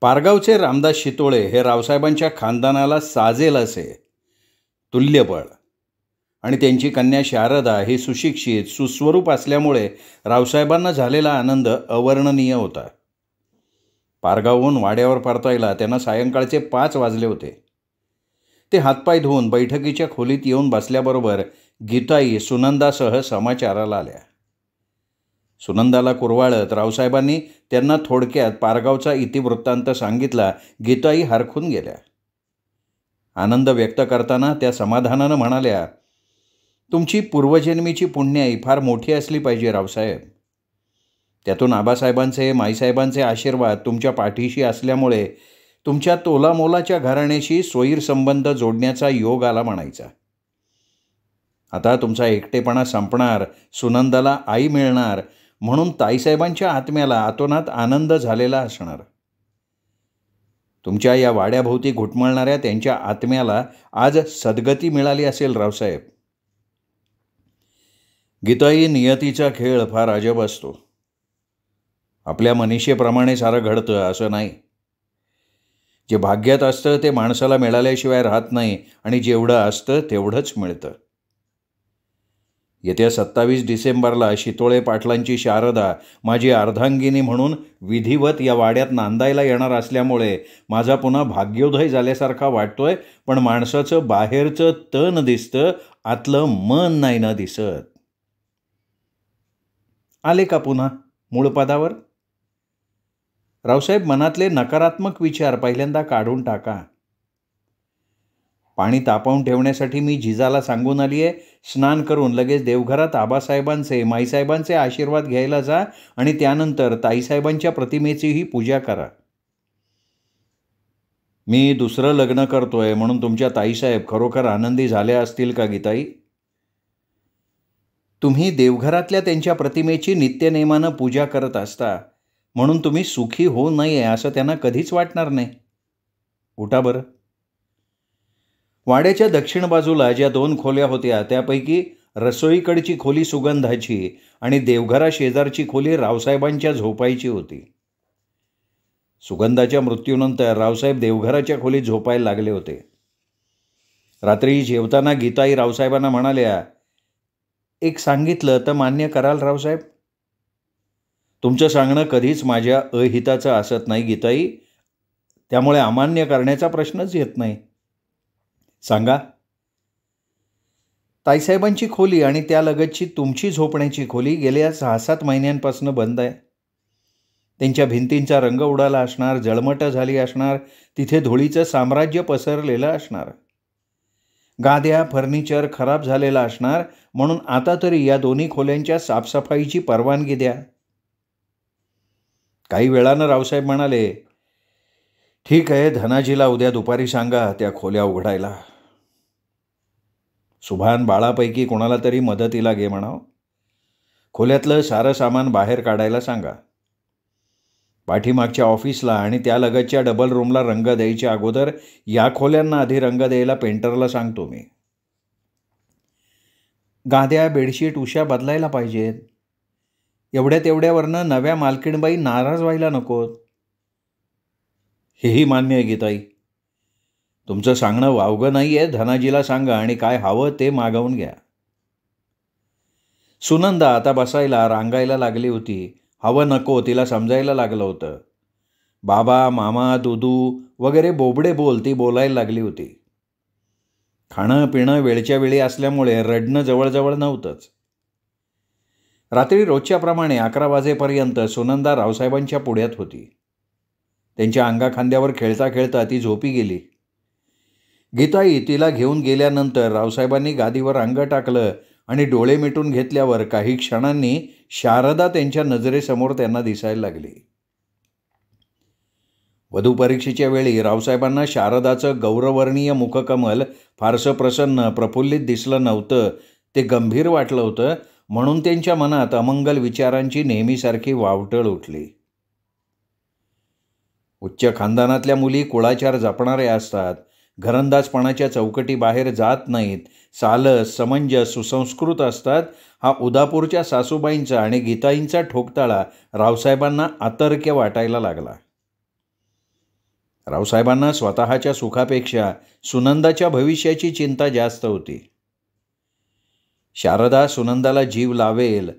पारगावचे रामदास शितोळे हे रावसाहेबांच्या खानदानाला साजेल असे तुल्यबळ आणि त्यांची कन्या शारदा ही सुशिक्षित सुस्वरूप असल्यामुळे रावसाहेबांना झालेला आनंद अवर्णनीय होता. पारगावहून वाड्यावर परतायला त्यांना सायंकाळचे 5 वाजले होते. ते हातपाय धुवून बैठकीच्या खोलीत येऊन बसल्याबरोबर गीताई सुनंदासह समाचाराला आल्या. सुनंदाला कुरवाळत रावसाहेबांनी त्यांना थोडक्यात पारगावचा इतिवृत्तांत सांगितला. गीताई हरखून गेल्या. आनंद व्यक्त करताना त्या समाधानानं म्हणाल्या, तुमची पूर्वजन्मीची पुण्याई फार मोठी असली पाहिजे रावसाहेब. त्यातून आबासाहेबांचे माईसाहेबांचे आशीर्वाद तुमच्या पाठीशी असल्यामुळे तुमच्या तोलामोलाच्या घराण्याशी सोयीर संबंध जोडण्याचा योग आला म्हणायचा. आता तुमचा एकटेपणा संपणार, सुनंदाला आई मिळणार म्हणून ताईसाहेबांच्या आत्म्याला अतोनात आनंद झालेला असणार. तुमच्या या वाड्याभोवती घुटमळणाऱ्या त्यांच्या आत्म्याला आज सद्गती मिळाली असेल रावसाहेब. गीताई, नियतीचा खेळ फार अजब असतो. आपल्या मनीषेप्रमाणे सारं घडतं असं नाही. जे भाग्यात असतं ते माणसाला मिळाल्याशिवाय राहत नाही आणि जेवढं असतं तेवढंच मिळतं. येत्या 27 डिसेंबरला शितोळे पाटलांची शारदा माझी अर्धांगिनी म्हणून विधिवत या वाड्यात नांदायला येणार असल्यामुळे माझा पुन्हा भाग्योदय झाल्यासारखा वाटतोय. पण माणसाचं बाहेरचं तन दिसतं, आतलं मन नाही ना दिसत. आले का पुन्हा मूळ पदावर? रावसाहेब, मनातले नकारात्मक विचार पहिल्यांदा काढून टाका. पाणी तापवून ठेवण्यासाठी मी जिजाला सांगून आली आहे, स्नान करून लगेच देवघरात आबासाहेबांचे माईसाहेबांचे आशीर्वाद घ्यायला जा आणि त्यानंतर ताईसाहेबांच्या प्रतिमेचीही पूजा करा. मी दुसरं लग्न करतोय म्हणून तुमच्या ताईसाहेब खरोखर आनंदी झाल्या असतील का गीताई? तुम्ही देवघरातल्या त्यांच्या प्रतिमेची नित्यनेमानं पूजा करत असता म्हणून तुम्ही सुखी होऊ नये असं त्यांना कधीच वाटणार नाही. उठा बरं. वाड्याच्या दक्षिण बाजूला ज्या 2 खोल्या होत्या त्यापैकी रसोईकडची खोली सुगंधाची आणि देवघरा शेजारची खोली रावसाहेबांच्या झोपायची होती. सुगंधाच्या मृत्यूनंतर रावसाहेब देवघराच्या खोलीत झोपायला लागले होते. रात्री जेवताना गीताई रावसाहेबांना म्हणाल्या, एक सांगितलं तर मान्य कराल रावसाहेब? तुमचं सांगणं कधीच माझ्या अहिताचं असत नाही गीताई, त्यामुळे अमान्य करण्याचा प्रश्नच येत नाही. सांगा. ताईसाहेबांची खोली आणि त्यालगतची तुमची झोपण्याची खोली गेल्या 6-7 महिन्यांपासून बंद आहे. त्यांच्या भिंतींचा रंग उडाला असणार, जळमटं झाली असणार, तिथे धुळीचं साम्राज्य पसरलेलं असणार. गाद्या फर्निचर खराब झालेलं असणार. म्हणून आता तरी या 2 खोल्यांच्या साफसफाईची परवानगी द्या. काही वेळानं रावसाहेब म्हणाले, ठीक आहे, धनाजीला उद्या दुपारी सांगा त्या खोल्या उघडायला. सुभान बाळापैकी कोणाला तरी मदतीला घे म्हणावं. खोल्यातलं सारं सामान बाहेर काढायला सांगा. पाठीमागच्या ऑफिसला आणि त्यालगतच्या डबल रूमला रंग द्यायच्या अगोदर या खोल्यांना आधी रंग द्यायला पेंटरला सांगतो मी. गाद्या बेडशीट उशा बदलायला पाहिजेत. एवढ्या तेवढ्यावरनं नव्या मालकीणबाई नाराज व्हायला नकोत. हेही मान्य आहे गीताई. तुमचं सांगणं वावगं नाही आहे. धनाजीला सांगा आणि काय हवं ते मागवून घ्या. सुनंदा आता बसायला रांगायला लागली होती. हवं नको तिला समजायला लागलं होतं. बाबा मामा दुदू वगैरे बोबडे बोल ती बोलायला लागली होती. खाणं पिणं वेळच्या वेळी असल्यामुळे रडणं जवळजवळ नव्हतंच. रात्री रोजच्याप्रमाणे 11 वाजेपर्यंत सुनंदा रावसाहेबांच्या पुढ्यात होती. त्यांच्या अंगाखांद्यावर खेळता खेळता ती झोपी गेली. गीताई तिला घेऊन गेल्यानंतर रावसाहेबांनी गादीवर अंग टाकलं आणि डोळे मिटून घेतल्यावर काही क्षणांनी शारदा त्यांच्या नजरेसमोर त्यांना दिसायला लागली. वधूपरीक्षेच्या वेळी रावसाहेबांना शारदाचं गौरवर्णीय मुखकमल फारसं प्रसन्न प्रफुल्लित दिसलं नव्हतं. ते गंभीर वाटलं होतं. म्हणून त्यांच्या मनात अमंगल विचारांची नेहमीसारखी वावटळ उठली. उच्च खानदानातल्या मुली कुळाचार जपणाऱ्या असतात. घरंदाजपणाच्या चौकटी बाहेर जात नाहीत. सालस समंजस सुसंस्कृत असतात. हा उदापूरच्या सासूबाईंचा आणि गीताईंचा ठोकताळा रावसाहेबांना अतर्क्य वाटायला लागला. रावसाहेबांना स्वतःच्या सुखापेक्षा सुनंदाच्या भविष्याची चिंता जास्त होती. शारदा सुनंदाला जीव लावेल,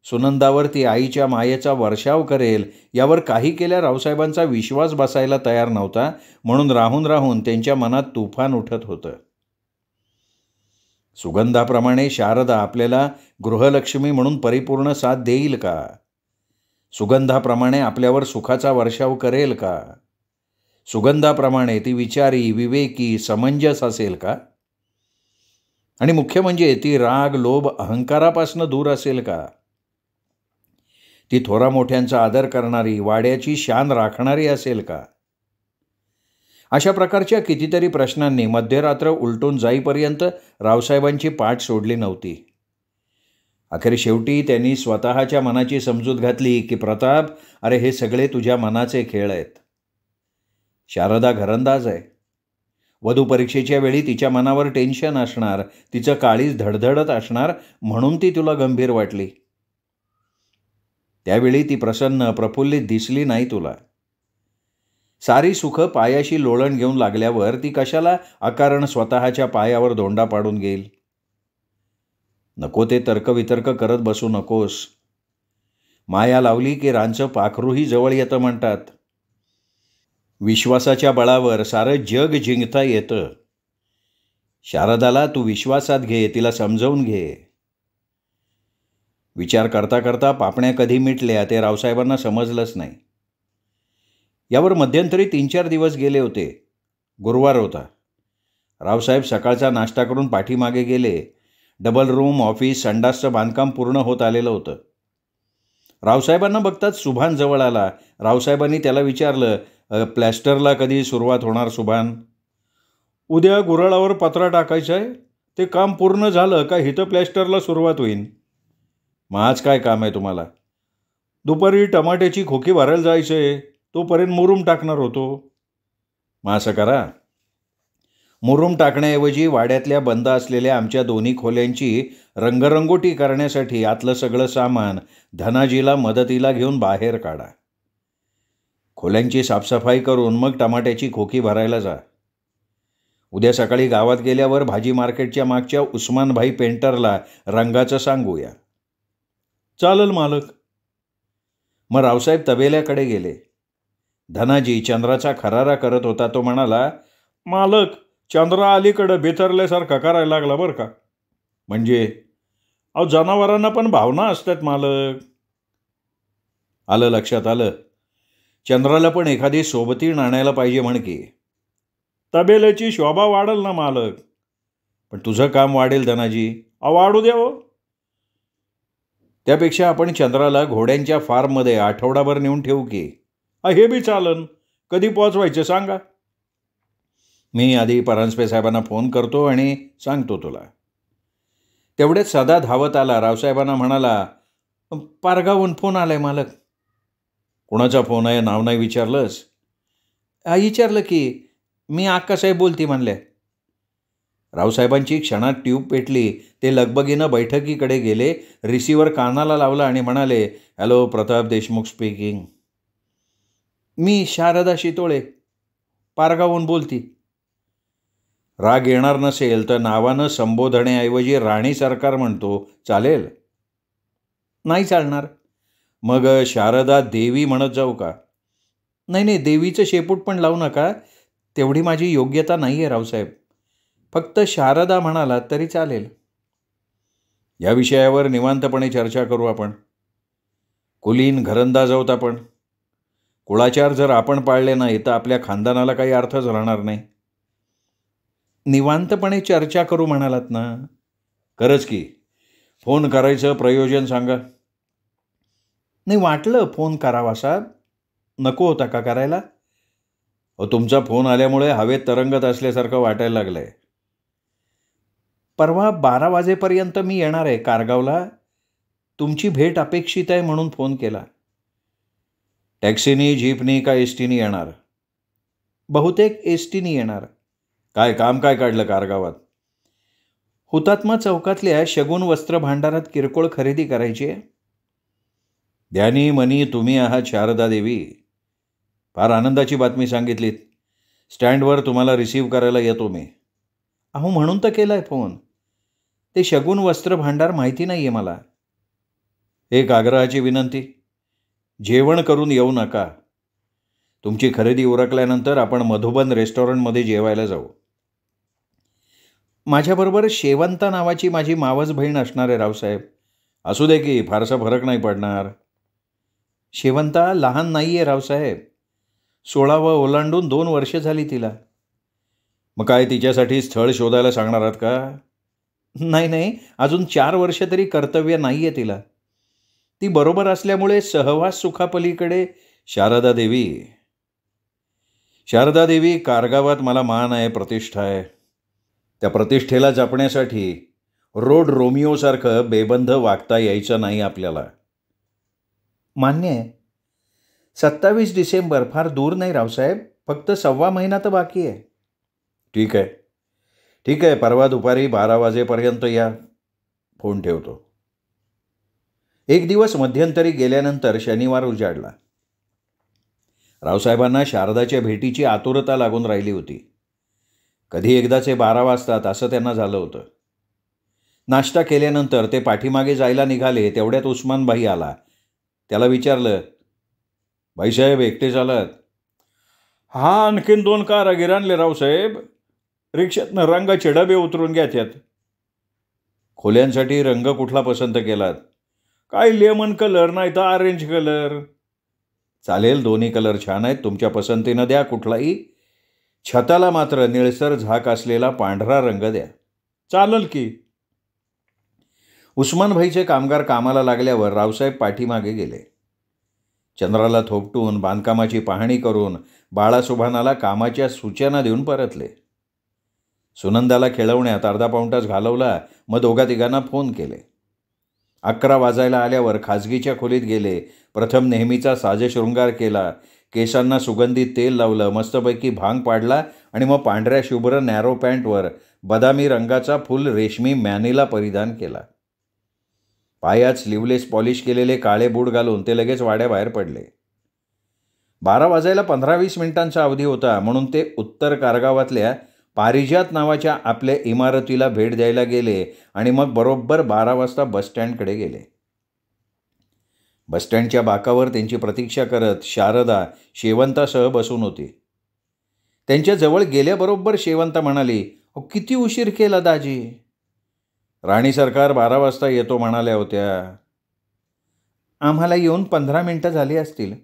सुनंदावर ती आईच्या मायेचा वर्षाव करेल, यावर काही केल्या रावसाहेबांचा विश्वास बसायला तयार नव्हता. म्हणून राहून राहून त्यांच्या मनात तुफान उठत होतं. सुगंधाप्रमाणे शारदा आपल्याला गृहलक्ष्मी म्हणून परिपूर्ण साथ देईल का? सुगंधाप्रमाणे आपल्यावर सुखाचा वर्षाव करेल का? सुगंधाप्रमाणे ती विचारी, विवेकी, समंजस असेल का? आणि मुख्य म्हणजे ती राग, लोभ, अहंकारापासून दूर असेल का? ती थोरा मोठ्यांचा आदर करणारी, वाड्याची शान राखणारी असेल का? अशा प्रकारच्या कितीतरी प्रश्नांनी मध्यरात्र उलटून जाईपर्यंत रावसाहेबांची पाठ सोडली नव्हती. अखेर शेवटी त्यांनी स्वतःच्या मनाची समजूत घातली की प्रताप, अरे हे सगळे तुझ्या मनाचे खेळ आहेत. शारदा घरंदाज आहे. वधू परीक्षेच्या वेळी तिच्या मनावर टेन्शन असणार, तिचं काळीज धडधडत असणार, म्हणून ती तुला गंभीर वाटली. त्यावेळी ती प्रसन्न, प्रफुल्लित दिसली नाही तुला. सारी सुख पायाशी लोळण घेऊन लागल्यावर ती कशाला अकारण स्वतःच्या पायावर दोंडा पाडून घेईल? नको ते तर्कवितर्क करत बसू नकोस. माया लावली की रांचं पाखरूही जवळ येतं म्हणतात. विश्वासाच्या बळावर सारं जग जिंकता येतं. शारदाला तू विश्वासात घे, तिला समजवून घे. विचार करता करता पापण्या कधी मिटल्या ते रावसाहेबांना समजलंच नाही. यावर मध्यंतरी 3-4 दिवस गेले होते. गुरुवार होता. रावसाहेब सकाळचा नाश्ता करून पाठीमागे गेले. डबल रूम, ऑफिस, संडासचं बांधकाम पूर्ण होत आलेलं होतं. रावसाहेबांना बघताच सुभान जवळ आला. रावसाहेबांनी त्याला विचारलं, प्लॅस्टरला कधी सुरुवात होणार सुभान? उद्या गुऱ्हाळावर पत्रा टाकायचा आहे. ते काम पूर्ण झालं का हिथं प्लॅस्टरला सुरुवात होईल. मग आज काय काम आहे तुम्हाला? दुपारी टमाट्याची खोकी भरायला जायचं आहे, तोपर्यंत मुरूम टाकणार होतो. मग असं करा, मुरूम टाकण्याऐवजी वाड्यातल्या बंद असलेल्या आमच्या 2 खोल्यांची रंगरंगोटी करण्यासाठी आतलं सगळं सामान धनाजीला मदतीला घेऊन बाहेर काढा. खोल्यांची साफसफाई करून मग टमाट्याची खोकी भरायला जा. उद्या सकाळी गावात गेल्यावर भाजी मार्केटच्या मागच्या उस्मानभाई पेंटरला रंगाचं सांगूया. चालेल मालक. मग रावसाहेब तबेल्याकडे गेले. धनाजी चंद्राचा खरारा करत होता. तो म्हणाला, मालक, चंद्रा अलीकडं बेथरल्यासारखा करायला लागला बरं का. म्हणजे? अहो, जनावरांना पण भावना असतात मालक. आलं लक्षात आलं. चंद्राला पण एखादी सोबतीण आणायला पाहिजे म्हण की. तबेल्याची शोभा वाढेल ना मालक. पण तुझं काम वाढेल धनाजी. वाढू द्यावं. त्यापेक्षा आपण चंद्राला घोड्यांच्या फार्ममध्ये आठवडाभर नेऊन ठेवू की. हे बी चालन. कधी पोचवायचं सांगा. मी आधी परांजपे साहेबांना फोन करतो आणि सांगतो तुला. तेवढ्यात सदा धावत आला. रावसाहेबांना म्हणाला, पारगावून फोन आलाय मालक. कोणाचा फोन आहे? नाव नाही विचारलंस? विचारलं की. मी आक्कासाहेब बोलती म्हणले. रावसाहेबांची क्षणात ट्यूब पेटली. ते लगबगीनं बैठकीकडे गेले. रिसिव्हर कानाला लावला आणि म्हणाले, हॅलो, प्रताप देशमुख स्पीकिंग. मी शारदा शितोळे, पारगावून बोलती. राग येणार नसेल तर नावानं संबोधण्याऐवजी राणी सरकार म्हणतो, चालेल? नाही चालणार. मग शारदा देवी म्हणत जाऊ का? नाही, देवीचं शेपूट पण लावू नका. तेवढी माझी योग्यता नाही आहे रावसाहेब. फक्त शारदा म्हणाला तरी चालेल. या विषयावर निवांतपणे चर्चा करू आपण. कुलीन घरंदाज आहोत आपण. कुळाचार जर आपण पाळले नाही तर आपल्या खानदानाला काही अर्थच राहणार नाही. निवांतपणे चर्चा करू म्हणालात ना? खरंच की. फोन करायचं प्रयोजन सांगा. नाही, वाटलं फोन करावा साहेब. नको होता का करायला? तुमचा फोन आल्यामुळे हवेत तरंगत असल्यासारखं वाटायला लागलं आहे. परवा 12 वाजेपर्यंत मी येणार आहे कारगावला. तुमची भेट अपेक्षित आहे म्हणून फोन केला. टॅक्सीनी, जीपनी का एस टीनी येणार? बहुतेक एस टीनी येणार. काय काम काय काढलं कारगावात? हुतात्मा चौकातल्या शगुन वस्त्र भांडारात किरकोळ खरेदी करायची आहे. ध्यानी मनी तुम्ही आहात शारदा देवी. फार आनंदाची बातमी सांगितलीत. स्टँडवर तुम्हाला रिसीव्ह करायला येतो मी. अहो म्हणून तर केलाय फोन. ते शगुन वस्त्र भांडार माहिती नाही आहे मला. एक आग्रहाची विनंती, जेवण करून येऊ नका. तुमची खरेदी उरकल्यानंतर आपण मधुबन रेस्टॉरंटमध्ये जेवायला जाऊ. माझ्याबरोबर शेवंता नावाची माझी मावस बहीण असणार आहे रावसाहेब. असू दे की, फारसा फरक नाही पडणार. शेवंता लहान नाही आहे रावसाहेब. 16वं ओलांडून 2 वर्ष झाली तिला. मग काय तिच्यासाठी स्थळ शोधायला सांगणार आहात का? नाही नाही, अजून 4 वर्ष तरी कर्तव्य नाही आहे तिला. ती बरोबर असल्यामुळे सहवास सुखापलीकडे शारदा देवी. शारदा देवी, कारगावात मला मान आहे, प्रतिष्ठा आहे. त्या प्रतिष्ठेला जपण्यासाठी रोड रोमिओसारखं बेबंध वागता यायचं नाही आपल्याला. मान्य आहे. 27 डिसेंबर फार दूर नाही रावसाहेब. फक्त 1.25 महिना तर बाकी आहे. ठीक आहे, ठीक आहे. परवा दुपारी 12 वाजेपर्यंत या. फोन ठेवतो. एक दिवस मध्यंतरी गेल्यानंतर शनिवार उजाडला. रावसाहेबांना शारदाच्या भेटीची आतुरता लागून राहिली होती. कधी एकदाचे 12 वाजतात असं त्यांना झालं होतं. नाश्ता केल्यानंतर ते पाठीमागे जायला निघाले तेवढ्यात उस्मानभाई आला. त्याला विचारलं, भाईसाहेब एकटे चालत? हा, आणखीन 2 कारागीर आणले रावसाहेब. रिक्षातनं रंगाचे डबे उतरून घ्या त्यात. खोल्यांसाठी रंग कुठला पसंत केलात? काय लेमन कलर नाही तर ऑरेंज कलर. चालेल, दोन्ही कलर छान आहेत. तुमच्या पसंतीनं द्या कुठलाही. छताला मात्र निळसर झाक असलेला पांढरा रंग द्या. चालेल की. उस्मानभाईचे कामगार कामाला लागल्यावर रावसाहेब पाठीमागे गेले. चंद्राला थोपटून बांधकामाची पाहणी करून बाळासुभानाला कामाच्या सूचना देऊन परतले. सुनंदाला खेळवण्यात अर्धा पाऊण तास घालवला. मग दोघा तिघांना फोन केले. 11 वाजायला आल्यावर खाजगीच्या खोलीत गेले. प्रथम नेहमीचा साजशृंगार केला. केसांना सुगंधित तेल लावलं. मस्तपैकी भांग पाडला आणि मग पांढऱ्या शुभ्र नॅरो पॅन्टवर बदामी रंगाचा फुल रेशमी मॅनिला परिधान केला. पायात स्लीवलेस पॉलिश केलेले काळे बूट घालून ते लगेच वाड्याबाहेर पडले. 12 वाजायला 15-20 मिनिटांचा अवधी होता म्हणून ते उत्तर कारगावातल्या पारिजात नावाच्या आपल्या इमारतीला भेट द्यायला गेले आणि मग बरोबर 12 वाजता बसस्टँडकडे गेले. बसस्टँडच्या बाकावर त्यांची प्रतीक्षा करत शारदा शेवंतासह बसून होती. त्यांच्याजवळ गेल्याबरोबर शेवंता म्हणाली, किती उशीर केला दाजी? राणी सरकार 12 वाजता येतो म्हणाल्या होत्या. आम्हाला येऊन 15 मिनिटं झाली असतील.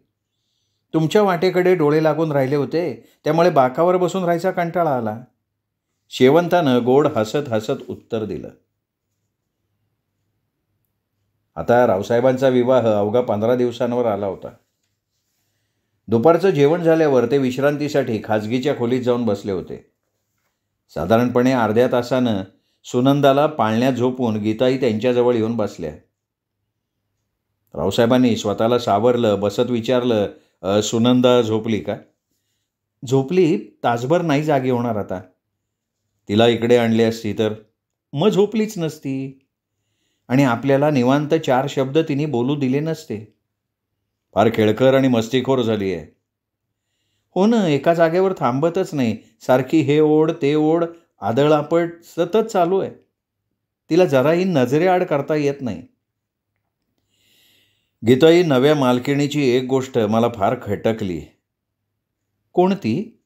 तुमच्या वाटेकडे डोळे लागून राहिले होते त्यामुळे बाकावर बसून राहायचा कंटाळा आला. शेवंतानं गोड हसत हसत उत्तर दिलं. आता रावसाहेबांचा विवाह अवघा 15 दिवसांवर आला होता. दुपारचं जेवण झाल्यावर ते विश्रांतीसाठी खाजगीच्या खोलीत जाऊन बसले होते. साधारणपणे अर्ध्या तासानं सुनंदाला पाळण्यात झोपून गीताई त्यांच्याजवळ येऊन बसल्या. रावसाहेबांनी स्वतःला सावरलं. बसत विचारलं, सुनंदा झोपली का? झोपली. तासभर नाही जागी होणार आता. तिला इकडे आणली असती तर? मग झोपलीच नसती आणि आपल्याला निवांत 4 शब्द तिने बोलू दिले नसते. फार खेळकर आणि मस्तीखोर झाली आहे. हो ना, एका जागेवर थांबतच नाही. सारखी हे ओढ ते ओढ, आदळआपट सतत चालू आहे. तिला जराही नजरेआड करता येत नाही. गीताई, नव्या मालकिणीची एक गोष्ट मला फार खटकली. कोणती?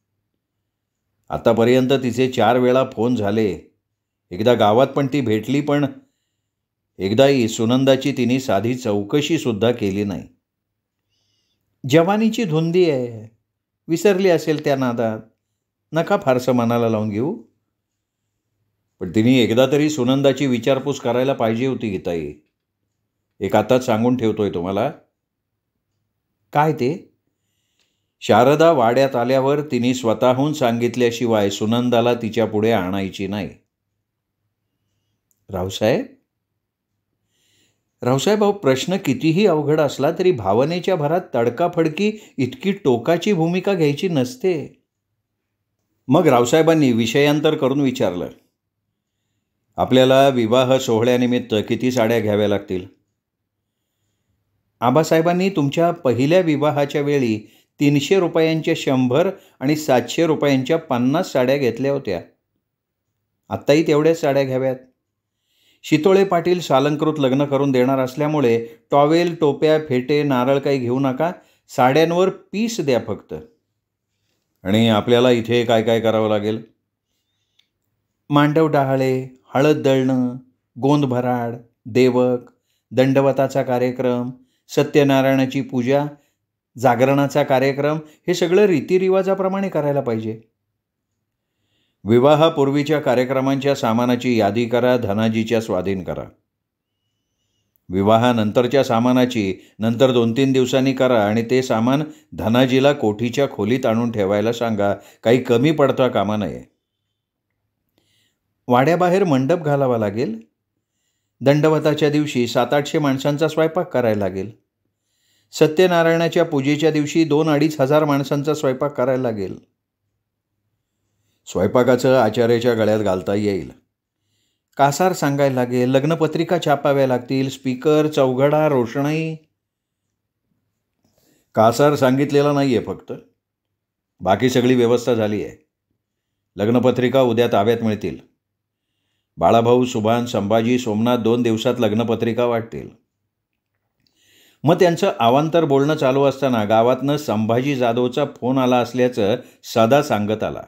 आतापर्यंत तिचे 4 वेळा फोन झाले. एकदा गावात पण ती भेटली, पण एकदाही सुनंदाची तिने साधी चौकशीसुद्धा केली नाही. जवानीची धुंदी आहे. विसरली असेल त्या नादात. नका फारसं मनाला लावून घेऊ. पण तिने एकदा तरी सुनंदाची विचारपूस करायला पाहिजे होती गीताई. एक आताच सांगून ठेवतोय तुम्हाला. काय ते? शारदा वाड्यात आल्यावर तिने स्वतःहून सांगितल्याशिवाय सुनंदाला तिच्या पुढे आणायची नाही. रावसाहेब, अहो, प्रश्न कितीही अवघड असला तरी भावनेच्या भरात तडकाफडकी इतकी टोकाची भूमिका घ्यायची नसते. मग रावसाहेबांनी विषयांतर करून विचारलं, आपल्याला विवाह सोहळ्यानिमित्त किती साड्या घ्याव्या लागतील? आबासाहेबांनी तुमच्या पहिल्या विवाहाच्या वेळी 300 रुपयांच्या 100 आणि 700 रुपयांच्या 50 साड्या घेतल्या होत्या. आत्ताही तेवढ्याच साड्या घ्याव्यात. शितोळे पाटील सालंकृत लग्न करून देणार असल्यामुळे टॉवेल, टोप्या, फेटे, नारळ काही घेऊ नका. साड्यांवर पीस द्या फक्त. आणि आपल्याला इथे काय काय करावं लागेल? मांडव डहाळे, हळद दळणं, गोंद भराड, देवक, दंडवताचा कार्यक्रम, सत्यनारायणाची पूजा, जागरणाचा कार्यक्रम हे सगळं रीतिरिवाजाप्रमाणे करायला पाहिजे. विवाहापूर्वीच्या कार्यक्रमांच्या सामानाची यादी करा, धनाजीच्या स्वाधीन करा. विवाहानंतरच्या सामानाची नंतर 2-3 दिवसांनी करा आणि ते सामान धनाजीला कोठीच्या खोलीत आणून ठेवायला सांगा. काही कमी पडता कामा नये. वाड्याबाहेर मंडप घालावा लागेल. दंडवताच्या दिवशी 700-800 माणसांचा स्वयंपाक करायला लागेल. सत्यनारायणाच्या पूजेच्या दिवशी 2-2.5 हजार माणसांचा स्वयंपाक करायला लागेल. स्वयंपाकाचं आचार्याच्या गळ्यात घालता येईल. कासार सांगायला लागेल. लग्नपत्रिका छापाव्या लागतील. स्पीकर, चौघडा, रोषणाई. कासार सांगितलेला नाही आहे फक्त. बाकी सगळी व्यवस्था झाली आहे. लग्नपत्रिका उद्या ताब्यात मिळतील. बाळाभाऊ, सुभान, संभाजी, सोमनाथ 2 दिवसात लग्नपत्रिका वाटतील. मग त्यांचं अवांतर बोलणं चालू असताना गावातनं संभाजी जाधवचा फोन आला असल्याचं सदा सांगत आला.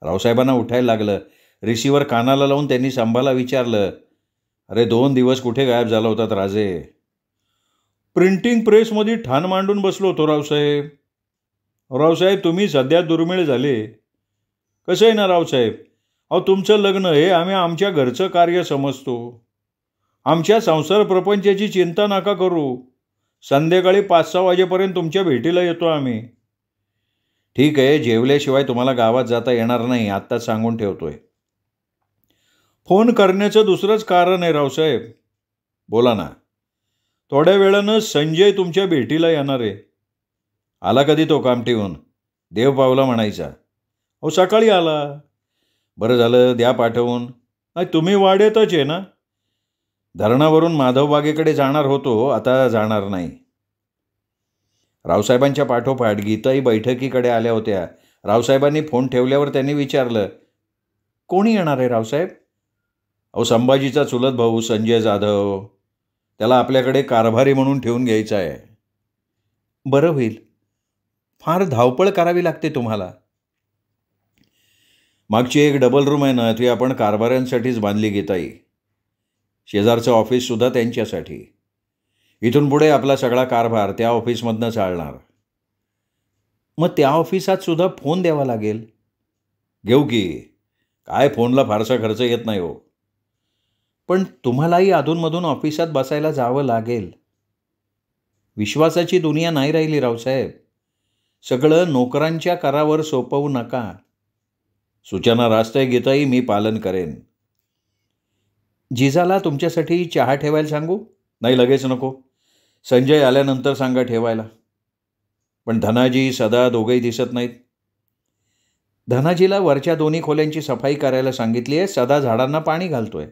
रावसाहेबांना उठायला लागलं. रिसिव्हर कानाला लावून त्यांनी संभाला विचारलं, अरे 2 दिवस कुठे गायब झाला होतात राजे? प्रिंटिंग प्रेसमध्ये ठाण मांडून बसलो होतो रावसाहेब. रावसाहेब तुम्ही सध्या दुर्मिळ झाले. कसं आहे ना रावसाहेब, अहो तुमचं लग्न हे आम्ही आमच्या घरचं कार्य समजतो. आमच्या संसार प्रपंचाची चिंता नका करू. संध्याकाळी 5-6 वाजेपर्यंत तुमच्या भेटीला येतो आम्ही. ठीक आहे, जेवल्याशिवाय तुम्हाला गावात जाता येणार नाही, आत्ताच सांगून ठेवतोय. फोन करण्याचं दुसरंच कारण आहे रावसाहेब. बोला ना. थोड्या वेळानं संजय तुमच्या भेटीला येणार आहे. आला कधी तो कामठीहून? देव पावला म्हणायचा. अहो सकाळी आला. बरं झालं, द्या पाठवून. नाही तुम्ही वाड्यातच आहे ना? धरणावरून माधवबागेकडे जाणार होतो, आता जाणार नाही. रावसाहेबांच्या पाठोपाठ गीताई बैठकीकडे आल्या होत्या. रावसाहेबांनी फोन ठेवल्यावर त्यांनी विचारलं, कोणी येणार आहे रावसाहेब? अहो संभाजीचा चुलत भाऊ संजय जाधव. त्याला आपल्याकडे कारभारी म्हणून ठेवून घ्यायचा आहे. बरं होईल. फार धावपळ करावी लागते तुम्हाला. मागची एक डबल रूम आहे ना, ती आपण कारभाऱ्यांसाठीच बांधली गीताई. शेजारचं ऑफिससुद्धा त्यांच्यासाठी. इथून पुढे आपला सगळा कारभार त्या ऑफिसमधनं चालणार. मग त्या ऑफिसात सुद्धा फोन द्यावा लागेल. घेऊ की. काय फोनला फारसा खर्च येत नाही हो. पण तुम्हालाही अधूनमधून ऑफिसात बसायला जावं लागेल. विश्वासाची दुनिया नाही राहिली रावसाहेब. सगळं नोकरांच्या करावर सोपवू नका. सूचना रास्ते गीताई, मी पालन करेन. जिजाला तुमच्यासाठी चहा ठेवायला सांगू? नाही लगेच नको. संजय आल्यानंतर सांगा ठेवायला. पण धनाजी, सदा दोघंही दिसत नाहीत. धनाजीला वरच्या 2 खोल्यांची सफाई करायला सांगितली आहे. सदा झाडांना पाणी घालतोय.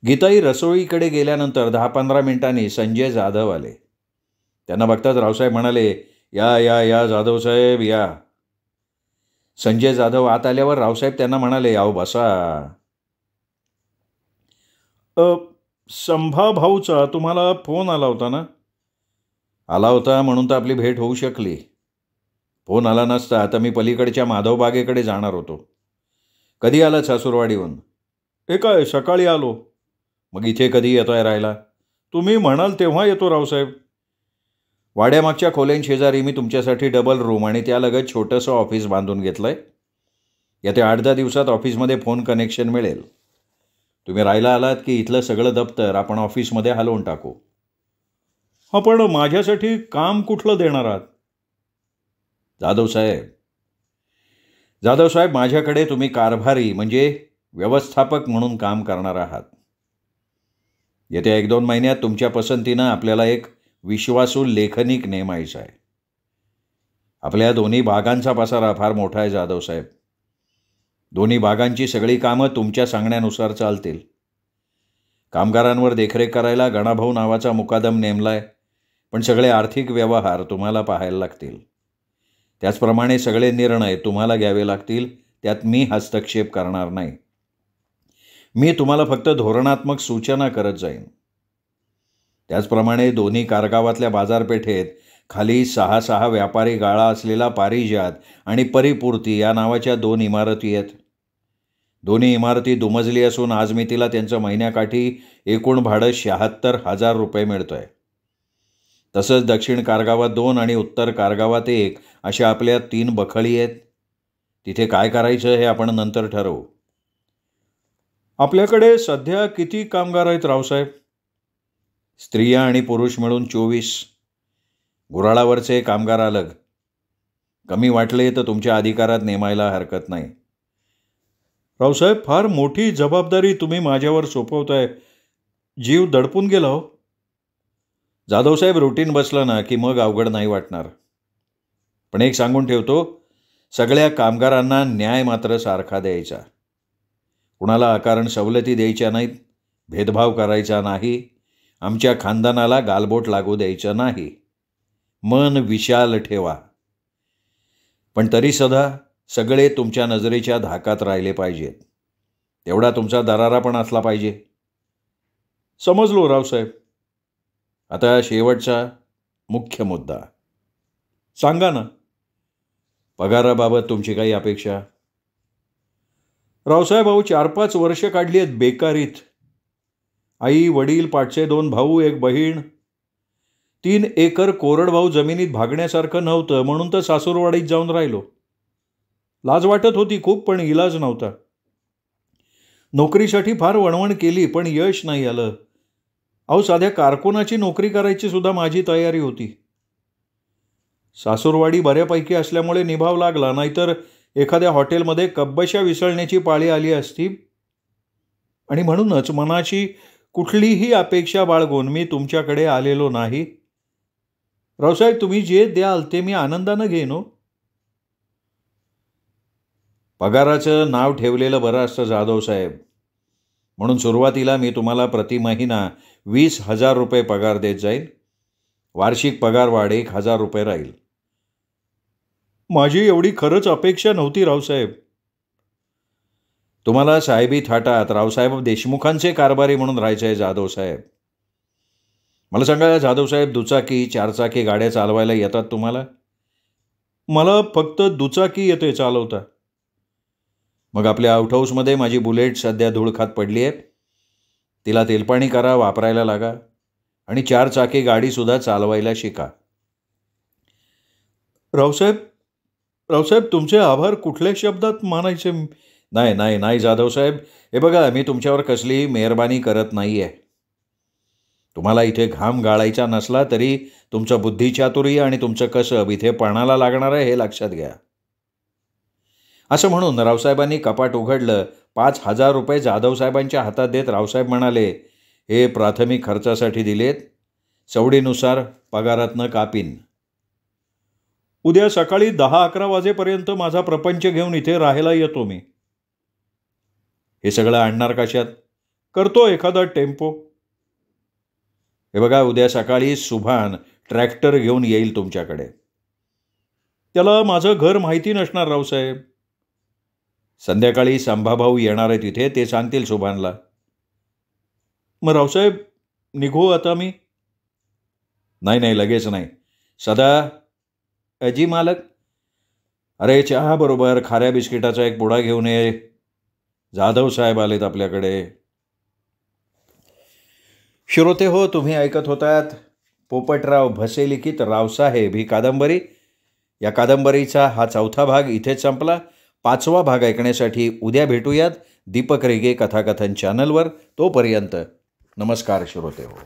गीताई रसोईकडे गेल्यानंतर 10-15 मिनिटांनी संजय जाधव आले. त्यांना बघताच रावसाहेब म्हणाले, या या या जाधव साहेब या. संजय जाधव आत आल्यावर रावसाहेब त्यांना म्हणाले, अहो बसा. संभा भाऊचा तुम्हाला फोन आला होता ना? आला होता म्हणून तर आपली भेट होऊ शकली. फोन आला नसता तर मी पलीकडच्या माधवबागेकडे जाणार होतो. कधी आला सासूरवाडीहून? हे काय सकाळी आलो. मग इथे कधी येतोय राहायला? तुम्ही म्हणाल तेव्हा येतो रावसाहेब. वाड्यामागच्या खोल्यांशेजारी मी तुमच्यासाठी डबल रूम आणि त्यालगत छोटंसं ऑफिस बांधून घेतलं आहे. येत्या 8-10 दिवसात ऑफिसमध्ये फोन कनेक्शन मिळेल. तुम्ही राहायला आलात की इथलं सगळं दप्तर आपण ऑफिसमध्ये हलवून टाकू. हा पण माझ्यासाठी काम कुठलं देणार आहात? जाधव साहेब माझ्याकडे तुम्ही कारभारी म्हणजे व्यवस्थापक म्हणून काम करणार आहात. येत्या 1-2 महिन्यात तुमच्या पसंतीनं आपल्याला एक विश्वासू लेखनिक नेमायचा आहे. आपल्या दोन्ही भागांचा पसारा फार मोठा आहे जाधव साहेब. दोन्ही भागांची सगळी कामं तुमच्या सांगण्यानुसार चालतील. कामगारांवर देखरेख करायला गणाभाऊ नावाचा मुकादम नेमलाय. पण सगळे आर्थिक व्यवहार तुम्हाला पाहायला लागतील. त्याचप्रमाणे सगळे निर्णय तुम्हाला घ्यावे लागतील. त्यात मी हस्तक्षेप करणार नाही. मी तुम्हाला फक्त धोरणात्मक सूचना करत जाईन. त्याचप्रमाणे दोन्ही कारगावातल्या बाजारपेठेत खाली 6 व्यापारी गाळा असलेला पारिजात आणि परिपूर्ती या नावाच्या 2 इमारती आहेत. दोन्ही इमारती दुमजली असून आज मी तिला त्यांचं महिन्याकाठी एकूण भाडं 76,000 रुपये मिळतं आहे. तसंच दक्षिण कारगावात 2 आणि उत्तर कारगावात 1 अशा आपल्या 3 बखळी आहेत. तिथे काय करायचं हे आपण नंतर ठरवू. आपल्याकडे सध्या किती कामगार आहेत रावसाहेब? स्त्रिया आणि पुरुष मिळून 24. गुऱ्हाळावरचे कामगार अलग. कमी वाटले तर तुमच्या अधिकारात नेमायला हरकत नाही. रावसाहेब, फार मोठी जबाबदारी तुम्ही माझ्यावर सोपवताय. जीव दडपून गेला हो. जाधवसाहेब, रुटीन बसलं ना की मग अवघड नाही वाटणार. पण एक सांगून ठेवतो, सगळ्या कामगारांना न्याय मात्र सारखा द्यायचा. कुणाला अकारण सवलती द्यायच्या नाहीत, भेदभाव करायचा नाही, आमच्या खानदानाला गालबोट लागू द्यायचं नाही. मन विशाल ठेवा. पण तरीसुद्धा सगळे तुमच्या नजरेच्या धाकात राहिले पाहिजेत. तेवढा तुमचा दरारा पण असला पाहिजे. समजलो रावसाहेब. आता शेवटचा मुख्य मुद्दा सांगा ना. पगाराबाबत तुमची काही अपेक्षा? रावसाहेब, 4-5 वर्ष काढली आहेत बेकारीत. आई वडील, पाठचे 2 भाऊ, 1 बहीण. 3 एकर कोरडवाहू जमिनीत भागण्यासारखं नव्हतं म्हणून तर सासूरवाडीत जाऊन राहिलो. लाज वाटत होती खूप, पण इलाज नव्हता. नोकरीसाठी फार वणवण केली पण यश नाही आलं. साध्या कारकुनाची नोकरी करायची सुद्धा माझी तयारी होती. सासूरवाडी बऱ्यापैकी असल्यामुळे निभाव लागला, नाहीतर एखाद्या हॉटेलमध्ये कब्बशा विसळण्याची पाळी आली असती. आणि म्हणूनच मनाची कुठलीही अपेक्षा बाळगून मी तुमच्याकडे आलेलो नाही. रावसाहेब, तुम्ही जे द्याल ते मी आनंदानं घेईन हो. पगाराचं नाव ठेवलेलं बरं असतं जाधवसाहेब. म्हणून सुरुवातीला मी तुम्हाला प्रति महिना 20,000 रुपये पगार देत जाईल. वार्षिक पगारवाढ 1,000 रुपये राहील. माझी एवढी खरंच अपेक्षा नव्हती रावसाहेब. तुम्हाला साहेबी थाटात रावसाहेब देशमुखांचे कारभारी म्हणून राहायचं आहे जाधवसाहेब. मला सांगा जाधवसाहेब, दुचाकी 4 चाकी गाड्या चालवायला येतात तुम्हाला? मला फक्त दुचाकी येते चालवता. मग आपल्या आउटहाऊसमध्ये माझी बुलेट सध्या धूळखात पडली आहे. तिला तेलपाणी करा, वापरायला लागा आणि 4 चाकी गाडीसुद्धा चालवायला शिका. रावसाहेब, तुमचे आभार कुठल्या शब्दात मानायचे? नाही जाधवसाहेब, हे बघा, मी तुमच्यावर कसलीही मेहरबानी करत नाही आहे. तुम्हाला इथे घाम गाळायचा नसला तरी तुमचं बुद्धिचातुर्य आणि तुमचं कसब इथे पणाला लागणार आहे हे लक्षात घ्या. असं म्हणून रावसाहेबांनी कपाट उघडलं. 5,000 रुपये जाधवसाहेबांच्या हातात देत रावसाहेब म्हणाले, हे प्राथमिक खर्चासाठी दिलेत. सवडीनुसार पगारातनं कापीन. उद्या सकाळी 10-11 वाजेपर्यंत माझा प्रपंच घेऊन इथे राहायला येतो मी. हे सगळं आणणार कशात? करतो एखादा टेम्पो. हे बघा, उद्या सकाळी सुभान ट्रॅक्टर घेऊन येईल तुमच्याकडे. त्याला माझं घर माहिती नसणार रावसाहेब. संध्याकाळी संभाभाऊ येणार आहे तिथे, ते सांगतील सुभानला. मग रावसाहेब, निघू आता मी? नाही, लगेच नाही. सदा अजी मालक, अरे चहा बरोबर खाऱ्या बिस्किटाचा एक पुडा घेऊन ये. जाधवसाहेब आलेत आपल्याकडे. श्रोते हो, तुम्ही ऐकत होतात पोपटराव भसे लिखित रावसाहेब ही कादंबरी. या कादंबरीचा हा 4था भाग इथेच संपला. 5वा भाग ऐकण्यासाठी उद्या भेटूयात दीपक रेगे कथाकथन चॅनलवर. तोपर्यंत नमस्कार श्रोते हो.